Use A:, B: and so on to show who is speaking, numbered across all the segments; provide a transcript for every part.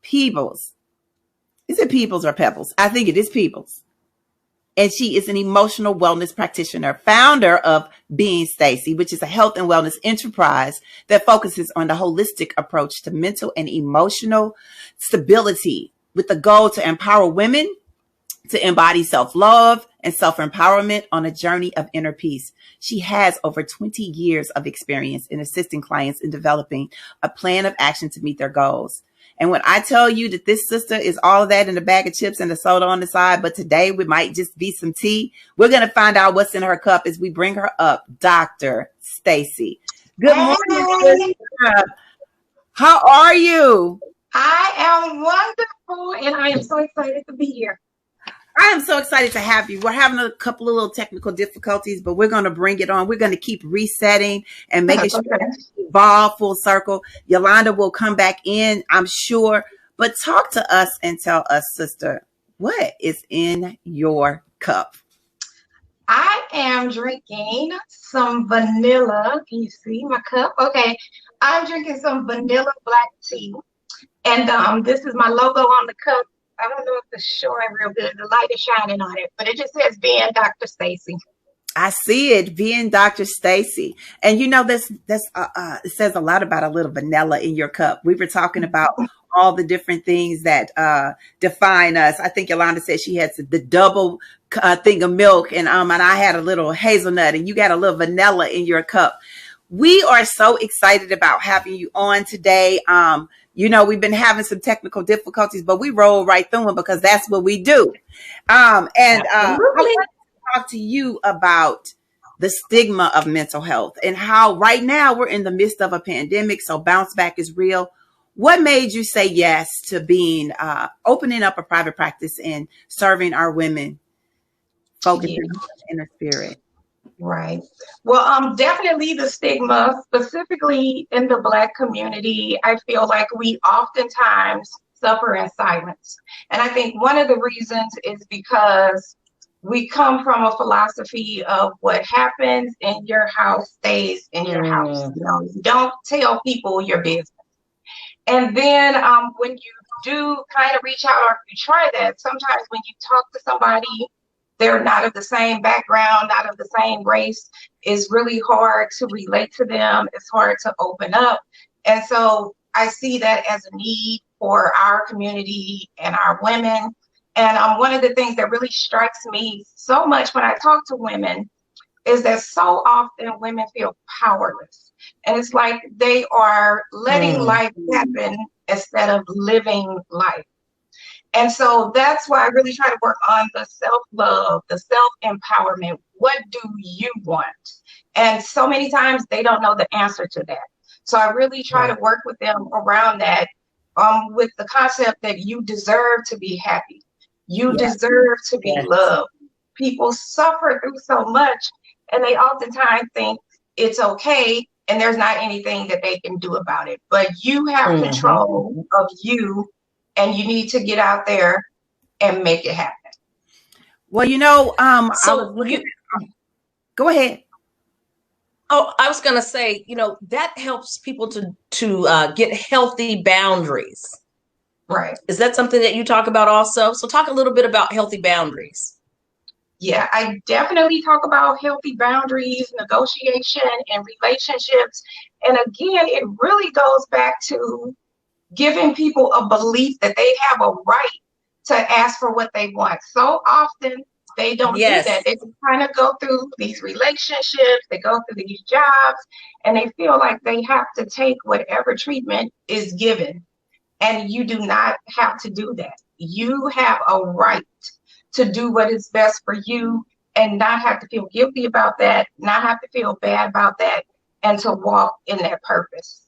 A: Peebles. Is it Peebles or Pebbles? I think it is Peebles. And she is an emotional wellness practitioner, founder of Being Stacy, which is a health and wellness enterprise that focuses on the holistic approach to mental and emotional stability with the goal to empower women to embody self-love and self-empowerment on a journey of inner peace. She has over 20 years of experience in assisting clients in developing a plan of action to meet their goals. And when I tell you that this sister is all of that in a bag of chips and a soda on the side, but today we might just be some tea, we're going to find out what's in her cup as we bring her up, Dr. Stacy. Good morning, sister. How are you?
B: I am wonderful, and I am so excited to be here.
A: I am so excited to have you. We're having a couple of little technical difficulties, but we're going to bring it on. We're going to keep resetting and making sure we evolve full circle. Yolanda will come back in, I'm sure. But talk to us and tell us, sister, what is in your cup?
B: I am drinking some vanilla. Can you see my cup? Okay. I'm drinking some vanilla black tea. And this is my logo on the cup. I don't know if it's showing real good. The light is shining on it, but it just says being Dr. Stacy.
A: I see it, being Dr. Stacy. And you know, this it says a lot about a little vanilla in your cup. We were talking about all the different things that define us. I think Yolanda said she had the double thing of milk, and I had a little hazelnut, and you got a little vanilla in your cup. We are so excited about having you on today. You know, we've been having some technical difficulties, but we roll right through them because that's what we do. I want to talk to you about the stigma of mental health and how right now we're in the midst of a pandemic. So bounce back is real. What made you say yes to being opening up a private practice and serving our women, focusing on the inner spirit?
B: Right. Well, definitely the stigma, specifically in the Black community. I feel like we oftentimes suffer in silence. And I think one of the reasons is because we come from a philosophy of what happens in your house stays in your house. You know, you don't tell people your business. And then when you do kind of reach out or you try that, sometimes when you talk to somebody, they're not of the same background, not of the same race, it's really hard to relate to them. It's hard to open up. And so I see that as a need for our community and our women. And one of the things that really strikes me so much when I talk to women is that so often women feel powerless. And it's like they are letting life happen instead of living life. And so that's why I really try to work on the self-love, the self-empowerment. What do you want? And so many times they don't know the answer to that. So I really try to work with them around that, with the concept that you deserve to be happy. You deserve to be loved. People suffer through so much, and they oftentimes think it's okay, and there's not anything that they can do about it. But you have control of you, and you need to get out there and make it happen.
A: Well, you know, go ahead.
C: Oh, I was going to say, you know, that helps people to get healthy boundaries.
B: Right.
C: Is that something that you talk about also? So talk a little bit about healthy boundaries.
B: Yeah, I definitely talk about healthy boundaries, negotiation, and relationships. And again, it really goes back to giving people a belief that they have a right to ask for what they want. So often they don't do that. They kind of go through these relationships, they go through these jobs, and they feel like they have to take whatever treatment is given. And you do not have to do that. You have a right to do what is best for you and not have to feel guilty about that, not have to feel bad about that, and to walk in that purpose.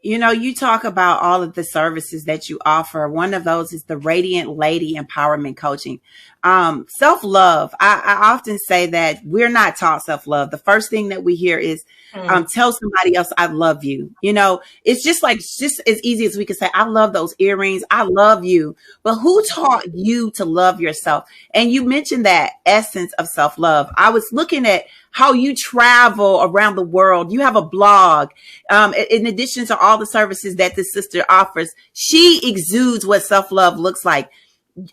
A: You know, you talk about all of the services that you offer. One of those is the Radiant Lady Empowerment Coaching. Self-love. I often say that we're not taught self-love. The first thing that we hear is tell somebody else I love you. You know, it's just as easy as we could say, I love those earrings. I love you. But who taught you to love yourself? And you mentioned that essence of self-love. I was looking at how you travel around the world. You have a blog. In addition to all the services that this sister offers, she exudes what self-love looks like.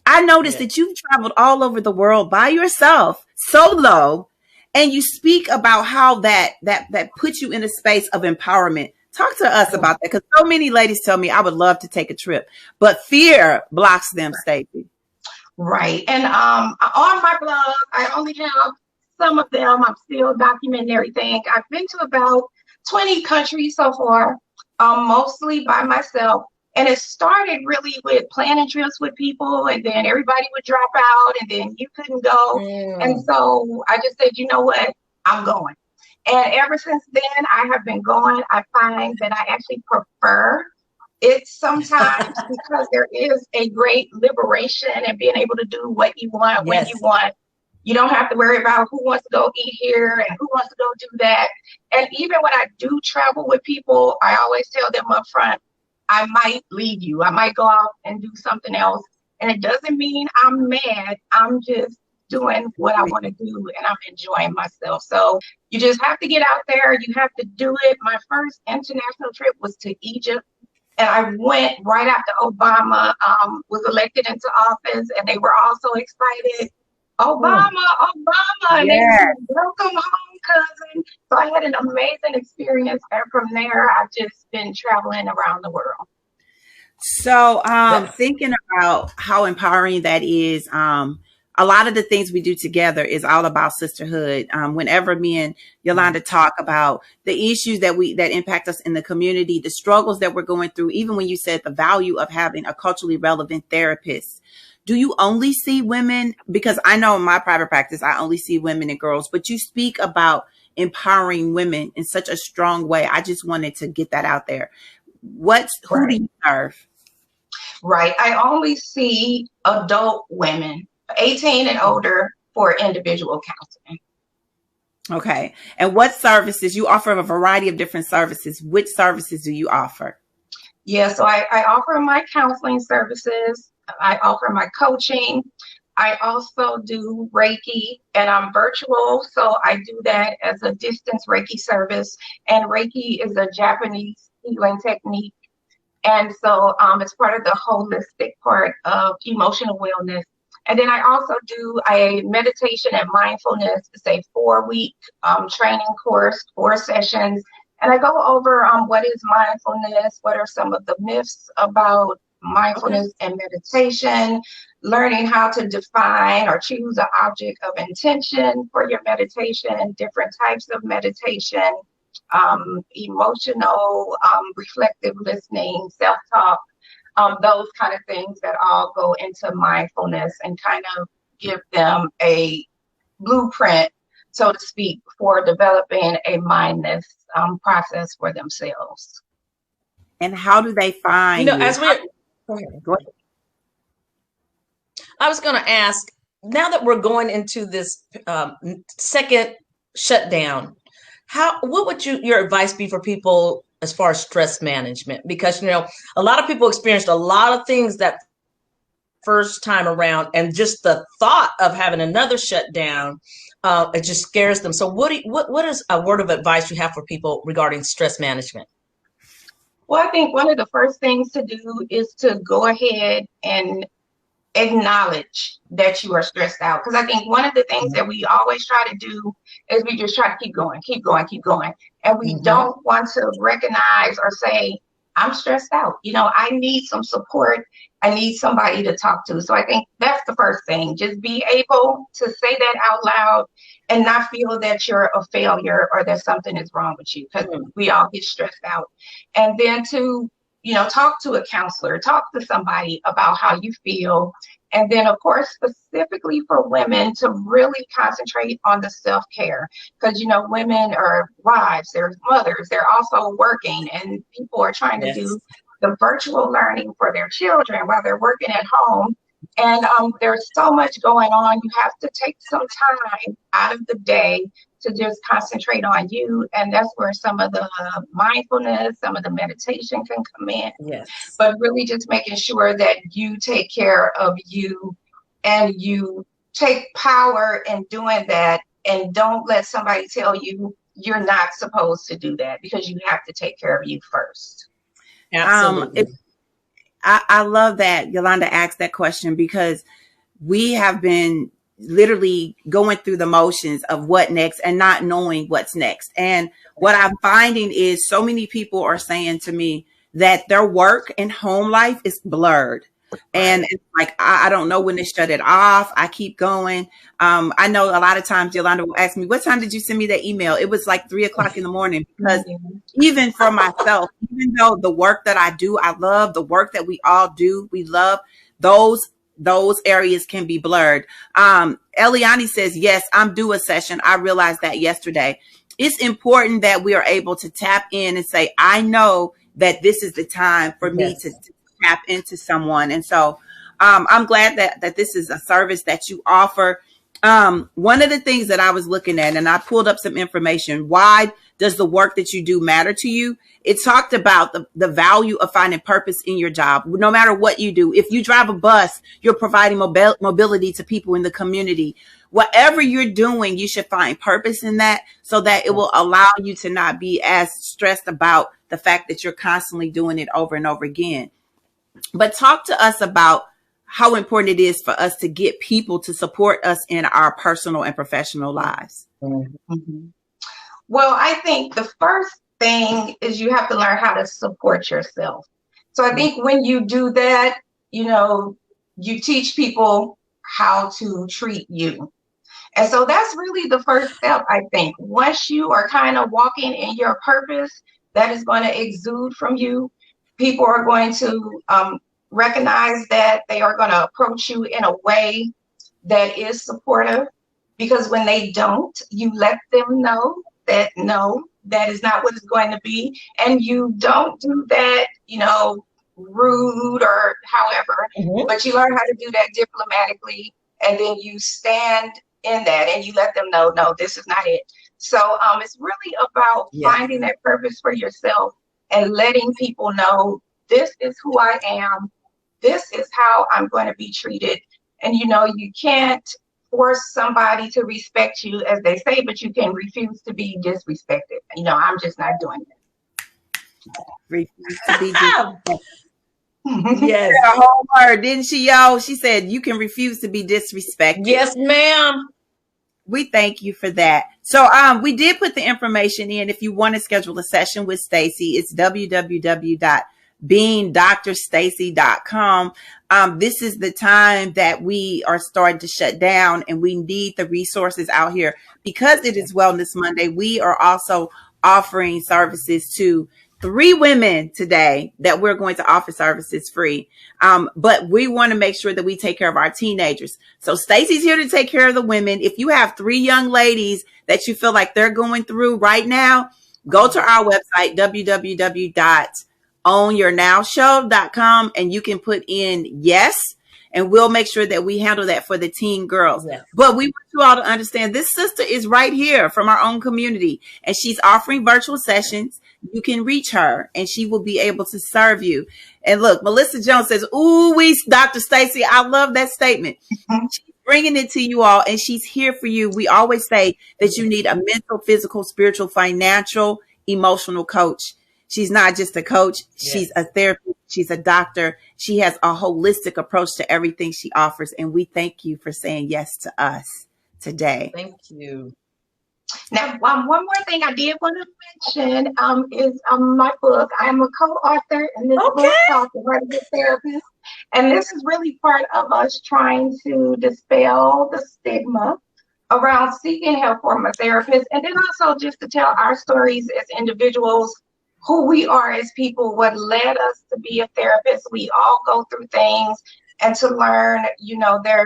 A: I noticed that you've traveled all over the world by yourself, solo, and you speak about how that puts you in a space of empowerment. Talk to us about that, because so many ladies tell me I would love to take a trip, but fear blocks them, Stacey.
B: Right. And on my blog, I only have some of them. I'm still documenting everything. I've been to about 20 countries so far, mostly by myself. And it started really with planning trips with people, and then everybody would drop out, and then you couldn't go. And so I just said, you know what, I'm going. And ever since then, I have been going. I find that I actually prefer it sometimes because there is a great liberation and being able to do what you want when you want. You don't have to worry about who wants to go eat here and who wants to go do that. And even when I do travel with people, I always tell them up front, I might leave you. I might go out and do something else. And it doesn't mean I'm mad. I'm just doing what I want to do, and I'm enjoying myself. So you just have to get out there. You have to do it. My first international trip was to Egypt. And I went right after Obama was elected into office, and they were all so excited. Obama. And they said, welcome home, cousin. So I had an amazing experience. And from there, I've just been traveling around the world.
A: So thinking about how empowering that is, a lot of the things we do together is all about sisterhood. Whenever me and Yolanda talk about the issues that impact us in the community, the struggles that we're going through, even when you said the value of having a culturally relevant therapist, do you only see women? Because I know in my private practice, I only see women and girls, but you speak about empowering women in such a strong way. I just wanted to get that out there. Who do you serve?
B: Right. I only see adult women, 18 and older, for individual counseling.
A: Okay. And what services? You offer a variety of different services. Which services do you offer?
B: Yeah, so I offer my counseling services. I offer my coaching. I also do Reiki, and I'm virtual. So I do that as a distance Reiki service. And Reiki is a Japanese healing technique. And so it's part of the holistic part of emotional wellness. And then I also do a meditation and mindfulness. It's a 4-week training course, 4 sessions. And I go over what is mindfulness, what are some of the myths about mindfulness and meditation, learning how to define or choose an object of intention for your meditation, different types of meditation, emotional, reflective listening, self-talk. Those kind of things that all go into mindfulness and kind of give them a blueprint, so to speak, for developing a mindless process for themselves.
A: And how do they find
C: as we go ahead. I was going to ask, now that we're going into this second shutdown, what would your advice be for people as far as stress management? Because, a lot of people experienced a lot of things that first time around, and just the thought of having another shutdown, it just scares them. So what is a word of advice you have for people regarding stress management?
B: Well, I think one of the first things to do is to go ahead and acknowledge that you are stressed out. Because I think one of the things that we always try to do is we just try to keep going. And we don't want to recognize or say, I'm stressed out. I need some support. I need somebody to talk to. So I think that's the first thing. Just be able to say that out loud and not feel that you're a failure or that something is wrong with you, because we all get stressed out. And then to, talk to a counselor, talk to somebody about how you feel. And then, of course, specifically for women, to really concentrate on the self-care, because, women are wives, they're mothers, they're also working, and people are trying to do the virtual learning for their children while they're working at home. And there's so much going on. You have to take some time out of the day to just concentrate on you. And that's where some of the mindfulness, some of the meditation can come in.
C: Yes.
B: But really just making sure that you take care of you, and you take power in doing that, and don't let somebody tell you you're not supposed to do that, because you have to take care of you first.
C: Absolutely.
A: I love that Yolanda asked that question, because we have been literally going through the motions of what next and not knowing what's next. And what I'm finding is so many people are saying to me that their work and home life is blurred. And it's like, I don't know when to shut it off. I keep going. I know a lot of times Yolanda will ask me, what time did you send me that email? It was like 3:00 in the morning, because even for myself, even though the work that I do, I love the work that we all do. We love those areas can be blurred. Eliani says, yes, I'm due a session. I realized that yesterday. It's important that we are able to tap in and say, I know that this is the time for me to tap into someone. And so I'm glad that this is a service that you offer. One of the things that I was looking at, and I pulled up some information, why does the work that you do matter to you? It talked about the value of finding purpose in your job, no matter what you do. If you drive a bus, you're providing mobility to people in the community. Whatever you're doing, you should find purpose in that, so that it will allow you to not be as stressed about the fact that you're constantly doing it over and over again. But talk to us about how important it is for us to get people to support us in our personal and professional lives.
B: Mm-hmm. Well, I think the first thing is you have to learn how to support yourself. So I think when you do that, you teach people how to treat you. And so that's really the first step, I think. Once you are kind of walking in your purpose, that is going to exude from you. People are going to recognize that. They are going to approach you in a way that is supportive, because when they don't, you let them know that no, that is not what it's going to be. And you don't do that, rude or however, but you learn how to do that diplomatically, and then you stand in that and you let them know, no, this is not it. So it's really about finding that purpose for yourself and letting people know, this is who I am. This is how I'm going to be treated. And, you can't force somebody to respect you, as they say, but you can refuse to be disrespected. I'm just not doing it.
A: Refuse to be disrespected.
C: Yes.
A: A whole word, didn't she, y'all? She said you can refuse to be disrespected.
C: Yes, ma'am.
A: We thank you for that. So we did put the information in. If you want to schedule a session with Stacey, it's www.beingdrstacy.com. This is the time that we are starting to shut down, and we need the resources out here. Because it is Wellness Monday, we are also offering services to 3 women today that we're going to offer services free. But we want to make sure that we take care of our teenagers. So Stacey's here to take care of the women. If you have 3 young ladies that you feel like they're going through right now, go to our website, www.ownyournowshow.com, and you can put in yes, and we'll make sure that we handle that for the teen girls. Yeah. But we want you all to understand, this sister is right here from our own community, and she's offering virtual sessions. You can reach her and she will be able to serve you. And look, Melissa Jones says, ooh, Dr. Stacey, I love that statement. She's bringing it to you all, and she's here for you. We always say that you need a mental, physical, spiritual, financial, emotional coach. She's not just a coach. Yes. She's a therapist. She's a doctor. She has a holistic approach to everything she offers. And we thank you for saying yes to us today.
C: Thank you.
B: Now, one more thing I did want to mention is my book. I am a co-author in this book called The Right Good Therapist. And this is really part of us trying to dispel the stigma around seeking help from a therapist. And then also just to tell our stories as individuals, who we are as people, what led us to be a therapist. We all go through things, and to learn,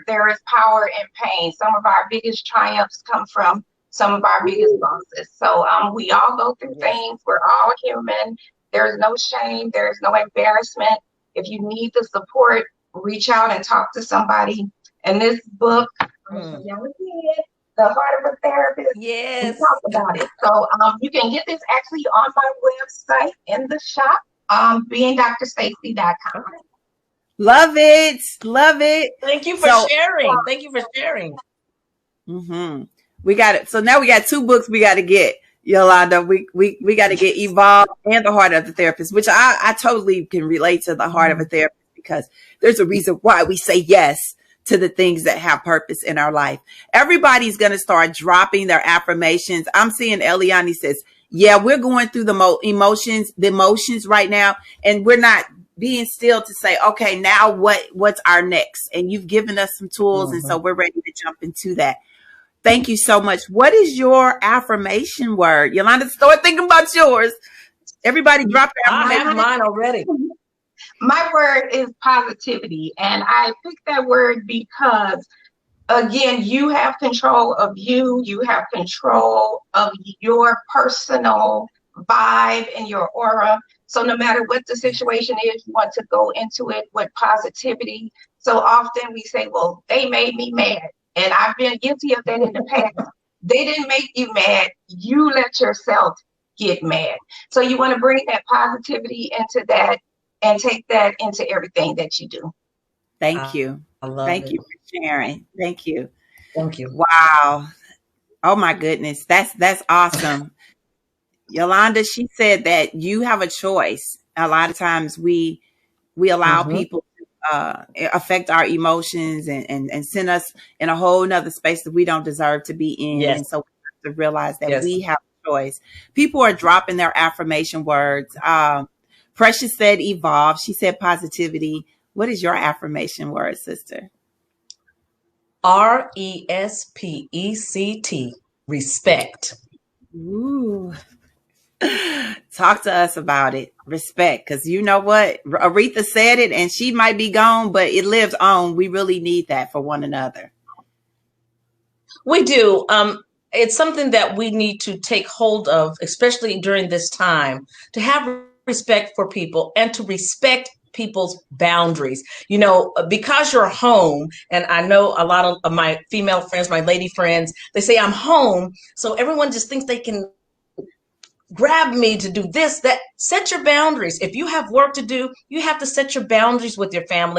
B: there is power in pain. Some of our biggest triumphs come from some of our biggest losses. So we all go through things. We're all human. There's no shame. There's no embarrassment. If you need the support, reach out and talk to somebody. And this book, The Heart of a Therapist, we talk about it. So you can get this actually on my website in the shop, beingdrstacy.com.
A: Love it. Love it.
C: Thank you for sharing. Thank you for sharing.
A: Mm-hmm. We got it. So now we got 2 books we got to get, Yolanda. We got to get Evolve and The Heart of the Therapist, which I totally can relate to The Heart of a Therapist, because there's a reason why we say yes to the things that have purpose in our life. Everybody's going to start dropping their affirmations. I'm seeing Eliani says, yeah, we're going through the emotions right now. And we're not being still to say, okay, now what's our next? And you've given us some tools. And so we're ready to jump into that. Thank you so much. What is your affirmation word? Yolanda, start thinking about yours. Everybody drop their
C: affirmation. I have mine already.
B: My word is positivity. And I picked that word because, again, you have control of you. You have control of your personal vibe and your aura. So no matter what the situation is, you want to go into it with positivity. So often we say, well, they made me mad. And I've been guilty of that in the past. They didn't make you mad. You let yourself get mad. So you want to bring that positivity into that and take that into everything that you do.
A: Thank you. Thank you for sharing. Thank you.
C: Thank you.
A: Wow. Oh my goodness. That's awesome. Yolanda, she said that you have a choice. A lot of times we allow people to affect our emotions and send us in a whole nother space that we don't deserve to be in.
C: Yes.
A: And so we have to realize that we have a choice. People are dropping their affirmation words. Precious said evolve. She said positivity. What is your affirmation word, sister?
C: RESPECT. Respect.
A: Ooh. Talk to us about it. Respect. Because you know what? Aretha said it and she might be gone, but it lives on. We really need that for one another.
C: We do. It's something that we need to take hold of, especially during this time, to have respect for people and to respect people's boundaries. You know, because you're home, and I know a lot of my female friends, my lady friends, they say I'm home. So everyone just thinks they can grab me to do this, that. Set your boundaries. If you have work to do, you have to set your boundaries with your family.